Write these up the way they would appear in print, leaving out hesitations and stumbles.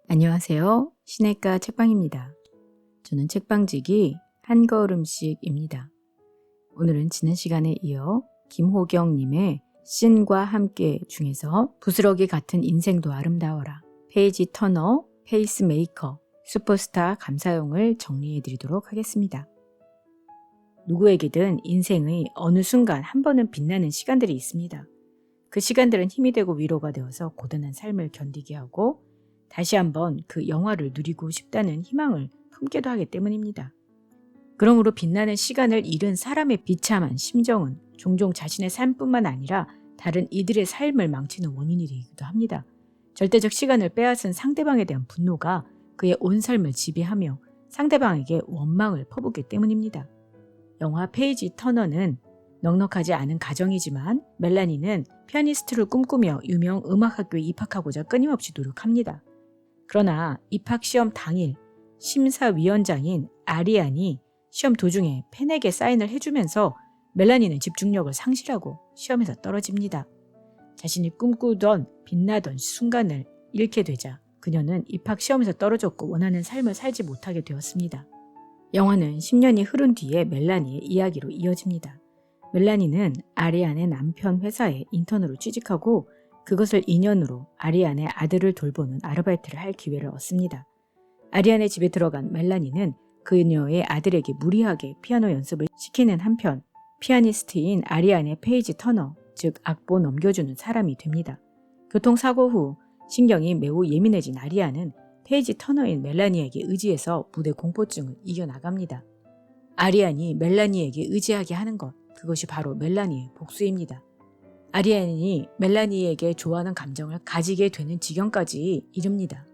안녕하세요. 시내가 책방입니다. 저는 책방지기 한걸음씩입니다. 오늘은 지난 시간에 이어 김호경님의 씬과 함께 중에서 부스러기 같은 인생도 아름다워라, 페이지 터너, 페이스메이커, 슈퍼스타 감사용을 정리해 드리도록 하겠습니다. 누구에게든 인생의 어느 순간 한 번은 빛나는 시간들이 있습니다. 그 시간들은 힘이 되고 위로가 되어서 고단한 삶을 견디게 하고 다시 한번 그 영화를 누리고 싶다는 희망을 품게도 하기 때문입니다. 그러므로 빛나는 시간을 잃은 사람의 비참한 심정은 종종 자신의 삶뿐만 아니라 다른 이들의 삶을 망치는 원인이 되기도 합니다. 절대적 시간을 빼앗은 상대방에 대한 분노가 그의 온 삶을 지배하며 상대방에게 원망을 퍼붓기 때문입니다. 영화 페이지 터너는 넉넉하지 않은 가정이지만 멜라니는 피아니스트를 꿈꾸며 유명 음악학교에 입학하고자 끊임없이 노력합니다. 그러나 입학시험 당일 심사위원장인 아리안이 시험 도중에 팬에게 사인을 해주면서 멜라니는 집중력을 상실하고 시험에서 떨어집니다. 자신이 꿈꾸던 빛나던 순간을 잃게 되자 그녀는 입학시험에서 떨어졌고 원하는 삶을 살지 못하게 되었습니다. 영화는 10년이 흐른 뒤에 멜라니의 이야기로 이어집니다. 멜라니는 아리안의 남편 회사에 인턴으로 취직하고 그것을 인연으로 아리안의 아들을 돌보는 아르바이트를 할 기회를 얻습니다. 아리안의 집에 들어간 멜라니는 그녀의 아들에게 무리하게 피아노 연습을 시키는 한편 피아니스트인 아리안의 페이지 터너, 즉 악보 넘겨주는 사람이 됩니다. 교통사고 후 신경이 매우 예민해진 아리안은 페이지 터너인 멜라니에게 의지해서 무대 공포증을 이겨나갑니다. 아리안이 멜라니에게 의지하게 하는 것, 그것이 바로 멜라니의 복수입니다. 아리안이 멜라니에게 좋아하는 감정을 가지게 되는 지경까지 이릅니다.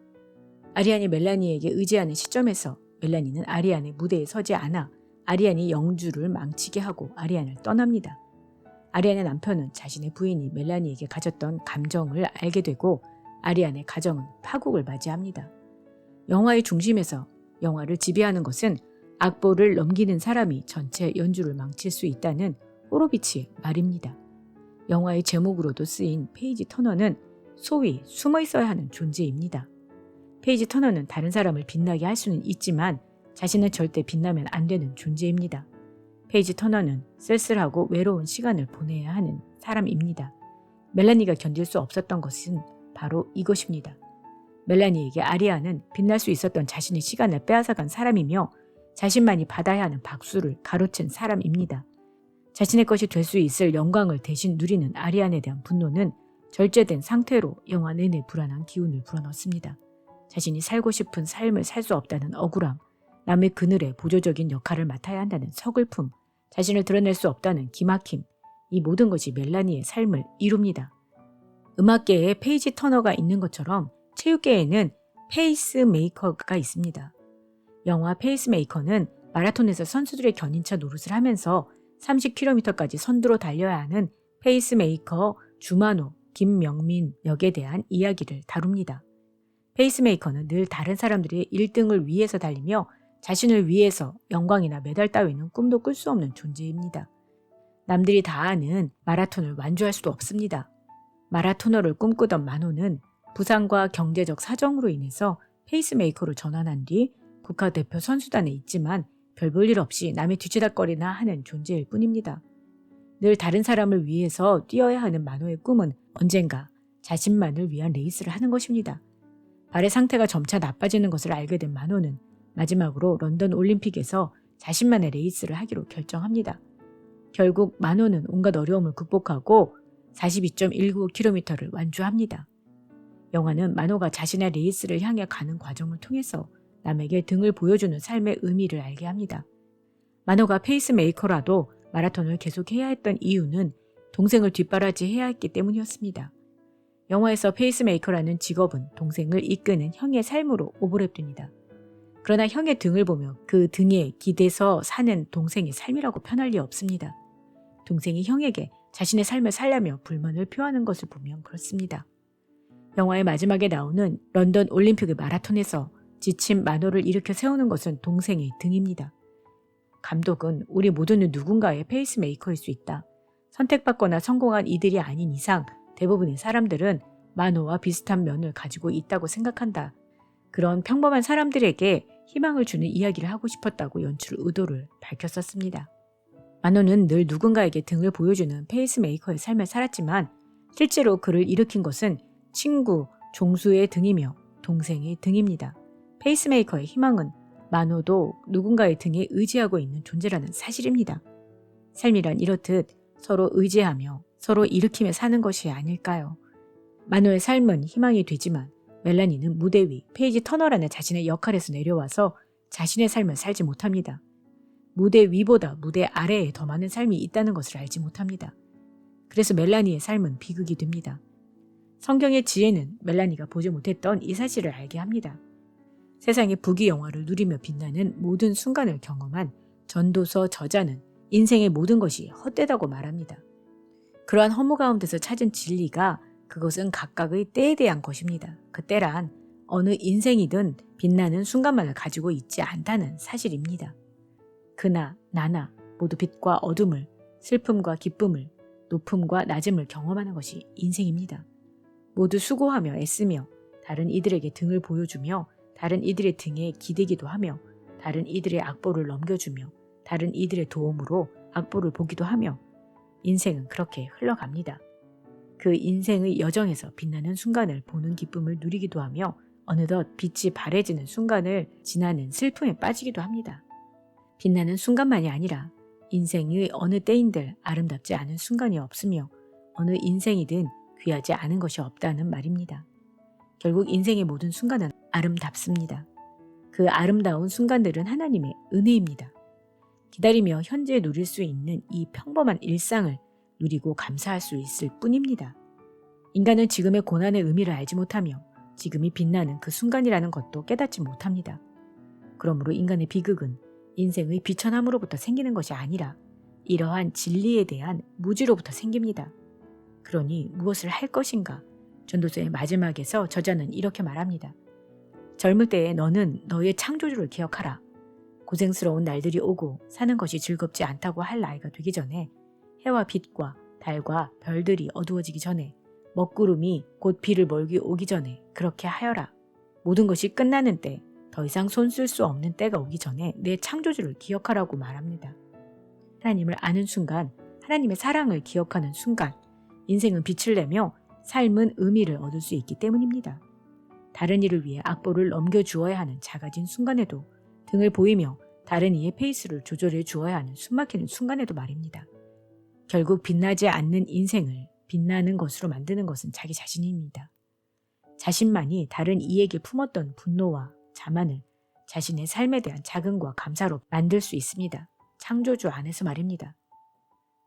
아리안이 멜라니에게 의지하는 시점에서 멜라니는 아리안의 무대에 서지 않아 아리안이 영주를 망치게 하고 아리안을 떠납니다. 아리안의 남편은 자신의 부인이 멜라니에게 가졌던 감정을 알게 되고 아리안의 가정은 파국을 맞이합니다. 영화의 중심에서 영화를 지배하는 것은 악보를 넘기는 사람이 전체 연주를 망칠 수 있다는 호로비치의 말입니다. 영화의 제목으로도 쓰인 페이지 터너는 소위 숨어 있어야 하는 존재입니다. 페이지 터너는 다른 사람을 빛나게 할 수는 있지만 자신은 절대 빛나면 안 되는 존재입니다. 페이지 터너는 쓸쓸하고 외로운 시간을 보내야 하는 사람입니다. 멜라니가 견딜 수 없었던 것은 바로 이것입니다. 멜라니에게 아리아는 빛날 수 있었던 자신의 시간을 빼앗아간 사람이며 자신만이 받아야 하는 박수를 가로챈 사람입니다. 자신의 것이 될 수 있을 영광을 대신 누리는 아리안에 대한 분노는 절제된 상태로 영화 내내 불안한 기운을 불어넣습니다. 자신이 살고 싶은 삶을 살 수 없다는 억울함, 남의 그늘에 보조적인 역할을 맡아야 한다는 서글픔, 자신을 드러낼 수 없다는 기막힘, 이 모든 것이 멜라니의 삶을 이룹니다. 음악계에 페이지 터너가 있는 것처럼 체육계에는 페이스메이커가 있습니다. 영화 페이스메이커는 마라톤에서 선수들의 견인차 노릇을 하면서 30km까지 선두로 달려야 하는 페이스메이커 주만호, 김명민 역에 대한 이야기를 다룹니다. 페이스메이커는 늘 다른 사람들이 1등을 위해서 달리며 자신을 위해서 영광이나 메달 따위는 꿈도 꿀 수 없는 존재입니다. 남들이 다 아는 마라톤을 완주할 수도 없습니다. 마라토너를 꿈꾸던 만호는 부상과 경제적 사정으로 인해서 페이스메이커로 전환한 뒤 국가대표 선수단에 있지만 별 볼 일 없이 남의 뒤치다거리나 하는 존재일 뿐입니다. 늘 다른 사람을 위해서 뛰어야 하는 만호의 꿈은 언젠가 자신만을 위한 레이스를 하는 것입니다. 발의 상태가 점차 나빠지는 것을 알게 된 만호는 마지막으로 런던 올림픽에서 자신만의 레이스를 하기로 결정합니다. 결국 만호는 온갖 어려움을 극복하고 42.195km를 완주합니다. 영화는 만호가 자신의 레이스를 향해 가는 과정을 통해서 남에게 등을 보여주는 삶의 의미를 알게 합니다. 만호가 페이스메이커라도 마라톤을 계속해야 했던 이유는 동생을 뒷바라지해야 했기 때문이었습니다. 영화에서 페이스메이커라는 직업은 동생을 이끄는 형의 삶으로 오버랩됩니다. 그러나 형의 등을 보며 그 등에 기대서 사는 동생의 삶이라고 편할 리 없습니다. 동생이 형에게 자신의 삶을 살려며 불만을 표하는 것을 보면 그렇습니다. 영화의 마지막에 나오는 런던 올림픽의 마라톤에서 지친 만호를 일으켜 세우는 것은 동생의 등입니다. 감독은 우리 모두는 누군가의 페이스메이커일 수 있다. 선택받거나 성공한 이들이 아닌 이상 대부분의 사람들은 만호와 비슷한 면을 가지고 있다고 생각한다. 그런 평범한 사람들에게 희망을 주는 이야기를 하고 싶었다고 연출 의도를 밝혔었습니다. 마노는 늘 누군가에게 등을 보여주는 페이스메이커의 삶을 살았지만 실제로 그를 일으킨 것은 친구, 종수의 등이며 동생의 등입니다. 페이스메이커의 희망은 마노도 누군가의 등에 의지하고 있는 존재라는 사실입니다. 삶이란 이렇듯 서로 의지하며 서로 일으키며 사는 것이 아닐까요? 마노의 삶은 희망이 되지만 멜라니는 무대 위 페이지 터너라는 자신의 역할에서 내려와서 자신의 삶을 살지 못합니다. 무대 위보다 무대 아래에 더 많은 삶이 있다는 것을 알지 못합니다. 그래서 멜라니의 삶은 비극이 됩니다. 성경의 지혜는 멜라니가 보지 못했던 이 사실을 알게 합니다. 세상의 부귀영화를 누리며 빛나는 모든 순간을 경험한 전도서 저자는 인생의 모든 것이 헛되다고 말합니다. 그러한 허무 가운데서 찾은 진리가 그것은 각각의 때에 대한 것입니다. 그 때란 어느 인생이든 빛나는 순간만을 가지고 있지 않다는 사실입니다. 그나 나나 모두 빛과 어둠을, 슬픔과 기쁨을, 높음과 낮음을 경험하는 것이 인생입니다. 모두 수고하며 애쓰며 다른 이들에게 등을 보여주며 다른 이들의 등에 기대기도 하며 다른 이들의 악보를 넘겨주며 다른 이들의 도움으로 악보를 보기도 하며 인생은 그렇게 흘러갑니다. 그 인생의 여정에서 빛나는 순간을 보는 기쁨을 누리기도 하며 어느덧 빛이 바래지는 순간을 지나는 슬픔에 빠지기도 합니다. 빛나는 순간만이 아니라 인생의 어느 때인들 아름답지 않은 순간이 없으며 어느 인생이든 귀하지 않은 것이 없다는 말입니다. 결국 인생의 모든 순간은 아름답습니다. 그 아름다운 순간들은 하나님의 은혜입니다. 기다리며 현재 누릴 수 있는 이 평범한 일상을 누리고 감사할 수 있을 뿐입니다. 인간은 지금의 고난의 의미를 알지 못하며 지금이 빛나는 그 순간이라는 것도 깨닫지 못합니다. 그러므로 인간의 비극은 인생의 비천함으로부터 생기는 것이 아니라 이러한 진리에 대한 무지로부터 생깁니다. 그러니 무엇을 할 것인가? 전도서의 마지막에서 저자는 이렇게 말합니다. 젊을 때에 너는 너의 창조주를 기억하라. 고생스러운 날들이 오고 사는 것이 즐겁지 않다고 할 나이가 되기 전에 해와 빛과 달과 별들이 어두워지기 전에 먹구름이 곧 비를 몰기 오기 전에 그렇게 하여라. 모든 것이 끝나는 때, 더 이상 손 쓸 수 없는 때가 오기 전에 내 창조주를 기억하라고 말합니다. 하나님을 아는 순간, 하나님의 사랑을 기억하는 순간, 인생은 빛을 내며 삶은 의미를 얻을 수 있기 때문입니다. 다른 이를 위해 악보를 넘겨주어야 하는 작아진 순간에도 등을 보이며 다른 이의 페이스를 조절해 주어야 하는 숨막히는 순간에도 말입니다. 결국 빛나지 않는 인생을 빛나는 것으로 만드는 것은 자기 자신입니다. 자신만이 다른 이에게 품었던 분노와 자만을 자신의 삶에 대한 자긍과 감사로 만들 수 있습니다. 창조주 안에서 말입니다.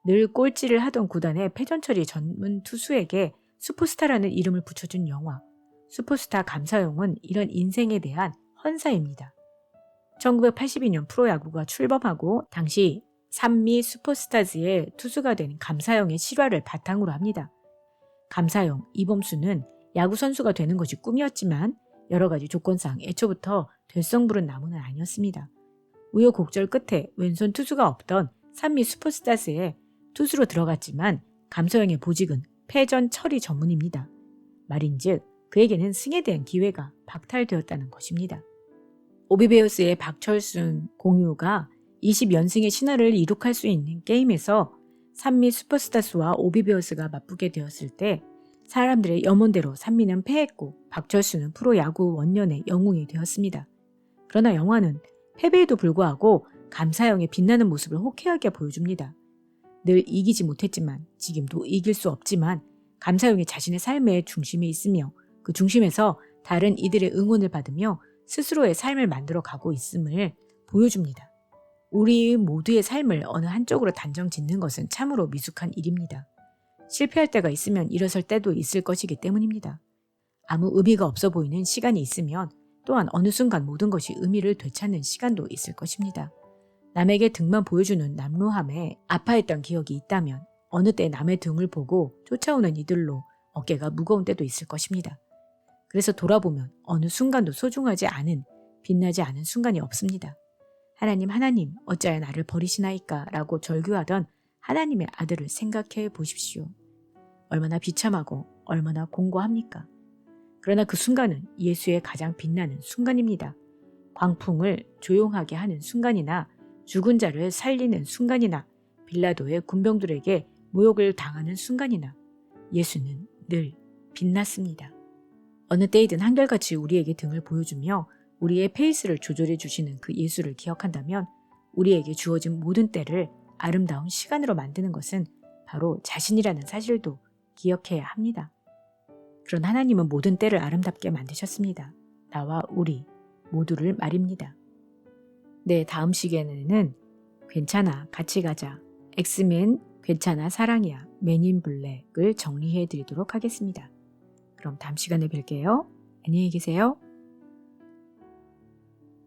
늘 꼴찌를 하던 구단의 패전처리 전문 투수에게 슈퍼스타라는 이름을 붙여준 영화 슈퍼스타 감사용은 이런 인생에 대한 헌사입니다. 1982년 프로야구가 출범하고 당시 산미 슈퍼스타즈의 투수가 된 감사용의 실화를 바탕으로 합니다. 감사용 이범수는 야구 선수가 되는 것이 꿈이었지만 여러 가지 조건상 애초부터 될성부른 나무는 아니었습니다. 우여곡절 끝에 왼손 투수가 없던 산미 슈퍼스타즈에 투수로 들어갔지만 감사용의 보직은 패전 처리 전문입니다. 말인즉 그에게는 승에 대한 기회가 박탈되었다는 것입니다. 오비베어스의 박철순 공유가 20연승의 신화를 이룩할 수 있는 게임에서 산미 슈퍼스타스와 오비베어스가 맞붙게 되었을 때 사람들의 염원대로 산미는 패했고 박철순은 프로야구 원년의 영웅이 되었습니다. 그러나 영화는 패배에도 불구하고 감사형의 빛나는 모습을 호쾌하게 보여줍니다. 늘 이기지 못했지만 지금도 이길 수 없지만 감사형이 자신의 삶의 중심에 있으며 그 중심에서 다른 이들의 응원을 받으며 스스로의 삶을 만들어 가고 있음을 보여줍니다. 우리 모두의 삶을 어느 한쪽으로 단정 짓는 것은 참으로 미숙한 일입니다. 실패할 때가 있으면 일어설 때도 있을 것이기 때문입니다. 아무 의미가 없어 보이는 시간이 있으면 또한 어느 순간 모든 것이 의미를 되찾는 시간도 있을 것입니다. 남에게 등만 보여주는 남루함에 아파했던 기억이 있다면 어느 때 남의 등을 보고 쫓아오는 이들로 어깨가 무거운 때도 있을 것입니다. 그래서 돌아보면 어느 순간도 소중하지 않은, 빛나지 않은 순간이 없습니다. 하나님 어찌하여 나를 버리시나이까 라고 절규하던 하나님의 아들을 생각해 보십시오. 얼마나 비참하고 얼마나 공고합니까? 그러나 그 순간은 예수의 가장 빛나는 순간입니다. 광풍을 조용하게 하는 순간이나 죽은 자를 살리는 순간이나 빌라도의 군병들에게 모욕을 당하는 순간이나 예수는 늘 빛났습니다. 어느 때이든 한결같이 우리에게 등을 보여주며 우리의 페이스를 조절해 주시는 그 예수를 기억한다면 우리에게 주어진 모든 때를 아름다운 시간으로 만드는 것은 바로 자신이라는 사실도 기억해야 합니다. 그런 하나님은 모든 때를 아름답게 만드셨습니다. 나와 우리 모두를 말입니다. 네, 다음 시간에는 괜찮아, 같이 가자, 엑스맨, 괜찮아, 사랑이야, 맨인 블랙을 정리해 드리도록 하겠습니다. 그럼 다음 시간에 뵐게요. 안녕히 계세요.